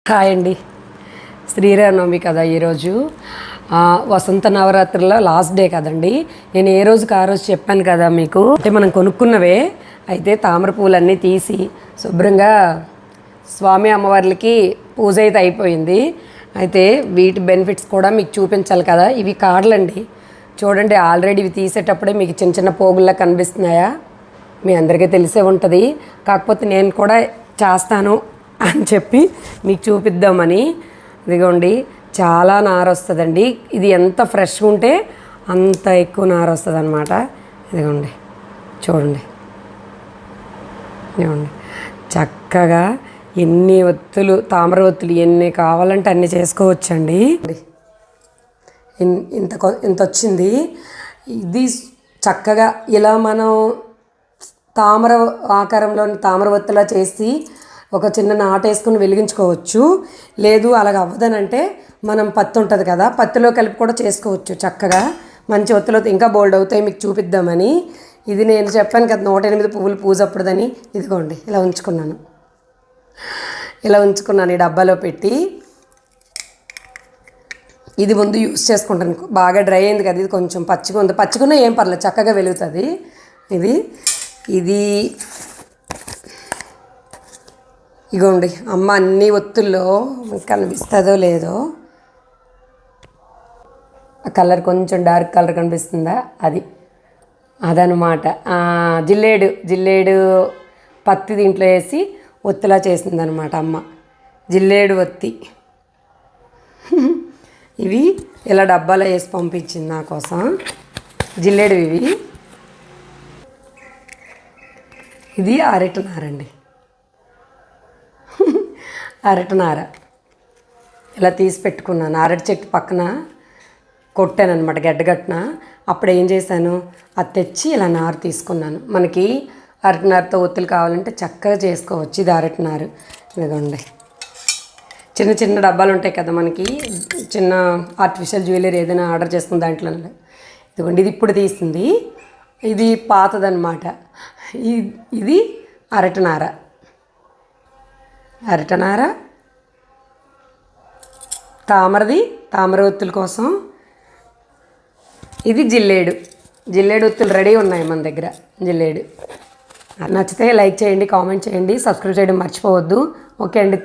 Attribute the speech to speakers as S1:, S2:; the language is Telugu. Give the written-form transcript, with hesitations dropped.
S1: హాయ్ అండి. శ్రీరామనవమి కదా ఈరోజు. వసంత నవరాత్రుల్లో లాస్ట్ డే కదండి. నేను ఏ రోజుకి ఆ రోజు చెప్పాను కదా మీకు. అంటే మనం కొనుక్కున్నవే అయితే తామర పూలన్నీ తీసి శుభ్రంగా స్వామి అమ్మవార్లకి పూజ అయితే అయిపోయింది. అయితే వీటి బెనిఫిట్స్ కూడా మీకు చూపించాలి కదా. ఇవి కాడలండి, చూడండి. ఆల్రెడీ ఇవి తీసేటప్పుడే మీకు చిన్న చిన్న పోగుల్లా కనిపిస్తున్నాయా? మీ అందరికీ తెలిసే ఉంటుంది. కాకపోతే నేను కూడా చేస్తాను అని చెప్పి మీకు చూపిద్దామని. ఇదిగోండి, చాలా నారు వస్తుందండి. ఇది ఎంత ఫ్రెష్గా ఉంటే అంత ఎక్కువ నారు వస్తుంది అనమాట. ఇదిగోండి, చూడండి. ఇదిగోండి, చక్కగా ఎన్ని ఒత్తులు, తామర ఒత్తులు ఎన్ని కావాలంటే అన్ని చేసుకోవచ్చండి. ఇంత వచ్చింది. ఇది చక్కగా ఇలా మనం తామర ఆకారంలోని తామర ఒత్తులా చేసి ఒక చిన్న నాటు వేసుకుని వెలిగించుకోవచ్చు. లేదు అలాగ అవ్వదనంటే మనం పత్తి ఉంటుంది కదా, పత్తిలో కలిపి కూడా చేసుకోవచ్చు. చక్కగా మంచి ఒత్తులో ఇంకా బోల్డ్ అవుతాయి. మీకు చూపిద్దామని. ఇది నేను చెప్పాను కదా 108 పువ్వులు పూజ అప్పుడుదని. ఇదిగోండి, ఇలా ఉంచుకున్నాను ఈ డబ్బాలో పెట్టి. ఇది ముందు యూస్ చేసుకుంటాను. బాగా డ్రై అయింది కదా, ఇది కొంచెం పచ్చిగా ఉంది. పచ్చిగా ఏం పర్లేదు, చక్కగా వెలుగుతుంది. ఇది ఇగోండి అమ్మ అన్ని ఒత్తుల్లో కనిపిస్తుందో లేదో, ఆ కలర్ కొంచెం డార్క్ కలర్ కనిపిస్తుందా, అదనమాట. జిల్లేడు పత్తి దీంట్లో వేసి ఒత్తిలా చేసిందనమాట అమ్మ. జిల్లేడు ఒత్తి ఇవి ఇలా డబ్బాలో వేసి పంపించింది నా కోసం. జిల్లేడు ఇది అరటినారండి. అరటినార ఇలా తీసి పెట్టుకున్నాను. అరటి చెట్టు పక్కన కొట్టాను అనమాట, గడ్డగట్టిన. అప్పుడు ఏం చేశాను, అది తెచ్చి ఇలా నారు తీసుకున్నాను. మనకి అరటినారతో ఒత్తులు కావాలంటే చక్కగా చేసుకోవచ్చు. ఇది అరటినారు. ఇదిగోండి, చిన్న చిన్న డబ్బాలు ఉంటాయి కదా మనకి, చిన్న ఆర్టిఫిషియల్ జ్యువెలరీ ఏదైనా ఆర్డర్ చేసుకున్న దాంట్లో. ఇదిగోండి, ఇది ఇప్పుడు తీసింది. ఇది పాతదనమాట. ఇది అరటినార. తామర ఒత్తుల కోసం. ఇది జిల్లేడు ఒత్తులు రెడీ ఉన్నాయి మన దగ్గర. జిల్లేడు నచ్చితే లైక్ చేయండి, కామెంట్ చేయండి, సబ్స్క్రైబ్ చేయడం మర్చిపోవద్దు. ఓకే అండి.